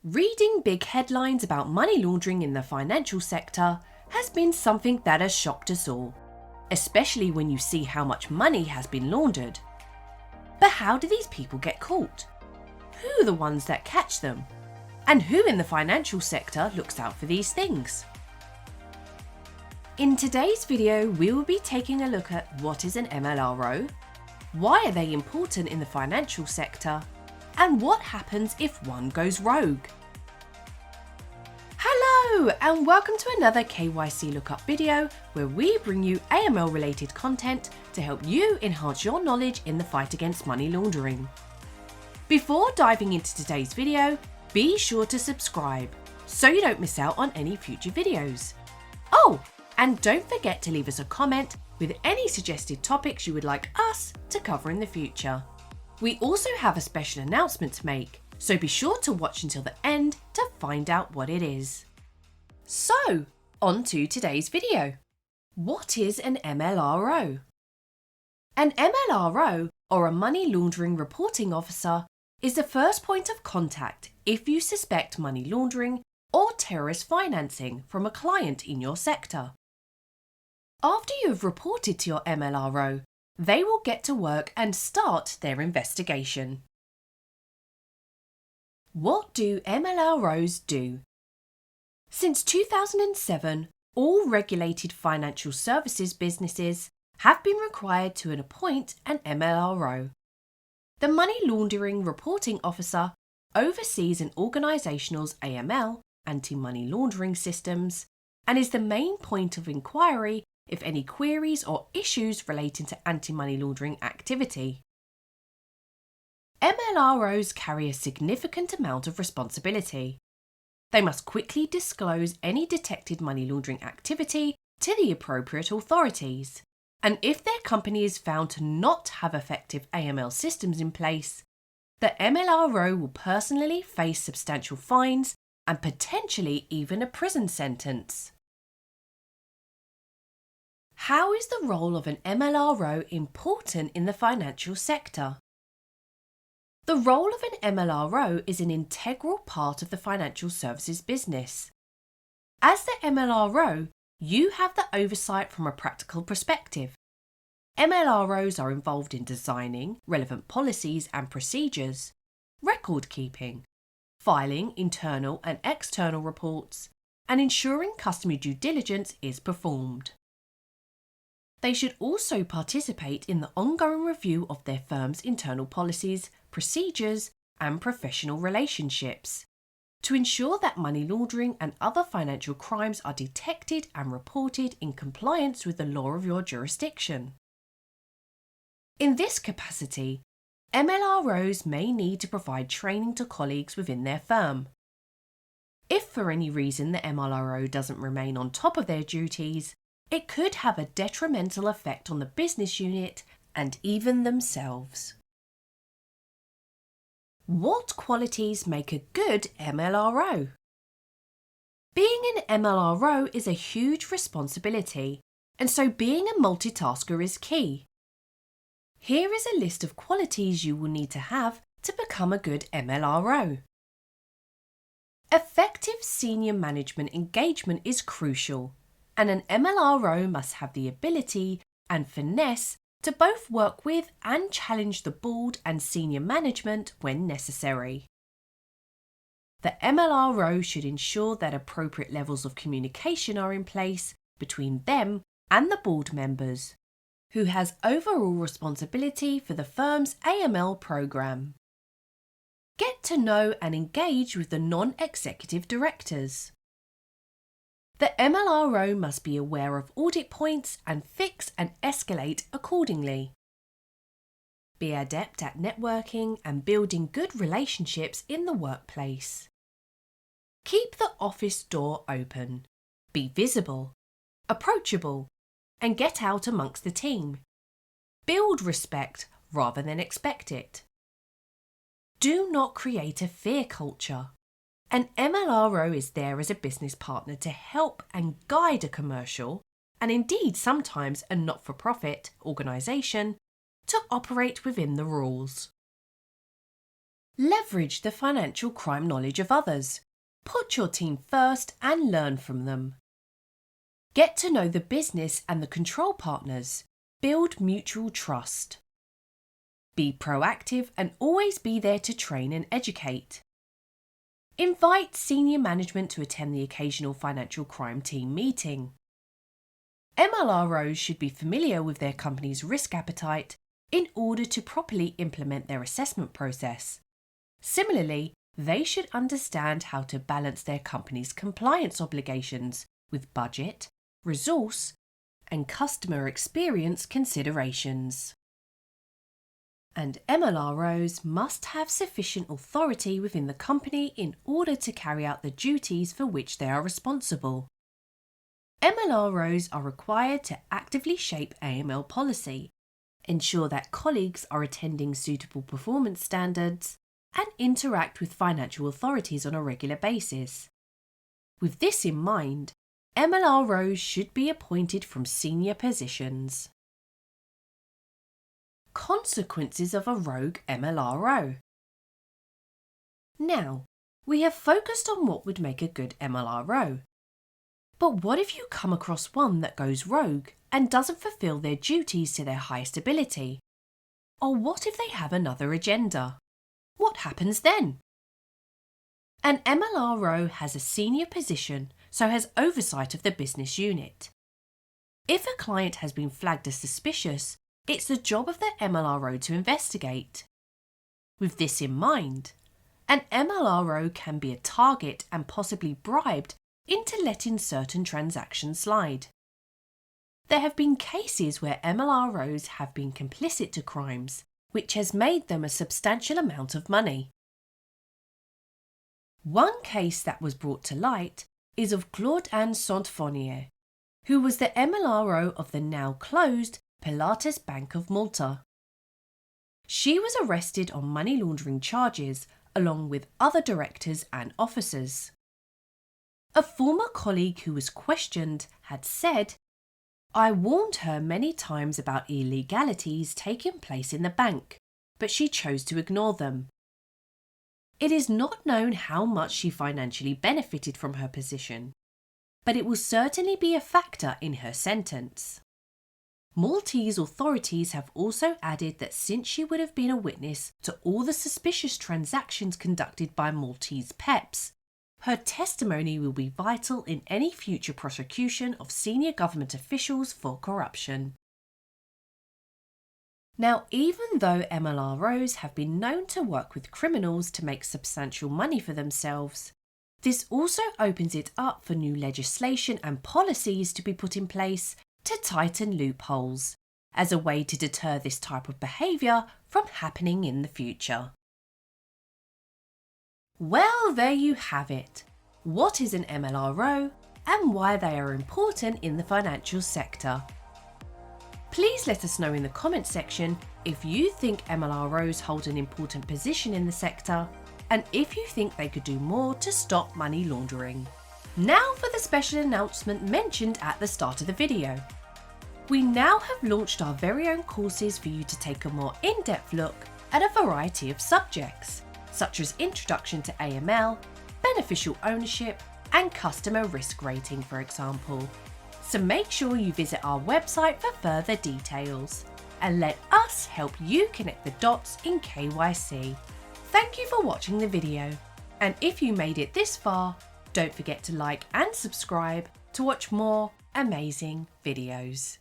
Reading big headlines about money laundering in the financial sector has been something that has shocked us all, especially when you see how much money has been laundered. But how do these people get caught? Who are the ones that catch them? And who in the financial sector looks out for these things? In today's video, we will be taking a look at what is an MLRO, why are they important in the financial sector, and what happens if one goes rogue. Hello and welcome to another KYC Lookup video where we bring you AML related content to help you enhance your knowledge in the fight against money laundering. Before diving into today's video, be sure to subscribe so you don't miss out on any future videos. Oh, and don't forget to leave us a comment with any suggested topics you would like us to cover in the future. We also have a special announcement to make, so be sure to watch until the end to find out what it is. So, on to today's video. What is an MLRO? An MLRO, or a Money Laundering Reporting Officer, is the first point of contact if you suspect money laundering or terrorist financing from a client in your sector. After you have reported to your MLRO, they will get to work and start their investigation. What do MLROs do? Since 2007, all regulated financial services businesses have been required to appoint an MLRO. The Money Laundering Reporting Officer oversees an organisation's AML, anti-money laundering systems, and is the main point of inquiry if any queries or issues relating to anti-money laundering activity. MLROs carry a significant amount of responsibility. They must quickly disclose any detected money laundering activity to the appropriate authorities, and if their company is found to not have effective AML systems in place, the MLRO will personally face substantial fines and potentially even a prison sentence. How is the role of an MLRO important in the financial sector? The role of an MLRO is an integral part of the financial services business. As the MLRO, you have the oversight from a practical perspective. MLROs are involved in designing relevant policies and procedures, record keeping, filing internal and external reports, and ensuring customary due diligence is performed. They should also participate in the ongoing review of their firm's internal policies, procedures, and professional relationships to ensure that money laundering and other financial crimes are detected and reported in compliance with the law of your jurisdiction. In this capacity, MLROs may need to provide training to colleagues within their firm. If for any reason the MLRO doesn't remain on top of their duties, it could have a detrimental effect on the business unit and even themselves. What qualities make a good MLRO? Being an MLRO is a huge responsibility, and so being a multitasker is key. Here is a list of qualities you will need to have to become a good MLRO. Effective senior management engagement is crucial, and an MLRO must have the ability and finesse to both work with and challenge the board and senior management when necessary. The MLRO should ensure that appropriate levels of communication are in place between them and the board members, who has overall responsibility for the firm's AML program. Get to know and engage with the non-executive directors. The MLRO must be aware of audit points and fix and escalate accordingly. Be adept at networking and building good relationships in the workplace. Keep the office door open. Be visible, approachable, and get out amongst the team. Build respect rather than expect it. Do not create a fear culture. An MLRO is there as a business partner to help and guide a commercial, and indeed sometimes a not-for-profit organisation, to operate within the rules. Leverage the financial crime knowledge of others. Put your team first and learn from them. Get to know the business and the control partners. Build mutual trust. Be proactive and always be there to train and educate. Invite senior management to attend the occasional financial crime team meeting. MLROs should be familiar with their company's risk appetite in order to properly implement their assessment process. Similarly, they should understand how to balance their company's compliance obligations with budget, resource, and customer experience considerations. And MLROs must have sufficient authority within the company in order to carry out the duties for which they are responsible. MLROs are required to actively shape AML policy, ensure that colleagues are attending suitable performance standards, and interact with financial authorities on a regular basis. With this in mind, MLROs should be appointed from senior positions. Consequences of a rogue MLRO. Now, we have focused on what would make a good MLRO. But what if you come across one that goes rogue and doesn't fulfill their duties to their highest ability? Or what if they have another agenda? What happens then? An MLRO has a senior position, so has oversight of the business unit. If a client has been flagged as suspicious, it's the job of the MLRO to investigate. With this in mind, an MLRO can be a target and possibly bribed into letting certain transactions slide. There have been cases where MLROs have been complicit to crimes, which has made them a substantial amount of money. One case that was brought to light is of Claude-Anne Saint-Fournier, who was the MLRO of the now closed Pilatus Bank of Malta. She was arrested on money laundering charges along with other directors and officers. A former colleague who was questioned had said, "I warned her many times about illegalities taking place in the bank, but she chose to ignore them." It is not known how much she financially benefited from her position, but it will certainly be a factor in her sentence. Maltese authorities have also added that since she would have been a witness to all the suspicious transactions conducted by Maltese PEPs, her testimony will be vital in any future prosecution of senior government officials for corruption. Now, even though MLROs have been known to work with criminals to make substantial money for themselves, this also opens it up for new legislation and policies to be put in place to tighten loopholes, as a way to deter this type of behaviour from happening in the future. Well, there you have it. What is an MLRO and why they are important in the financial sector? Please let us know in the comments section if you think MLROs hold an important position in the sector and if you think they could do more to stop money laundering. Now for the special announcement mentioned at the start of the video. We now have launched our very own courses for you to take a more in-depth look at a variety of subjects, such as Introduction to AML, Beneficial Ownership, and Customer Risk Rating, for example. So make sure you visit our website for further details, and let us help you connect the dots in KYC. Thank you for watching the video, and if you made it this far, don't forget to like and subscribe to watch more amazing videos.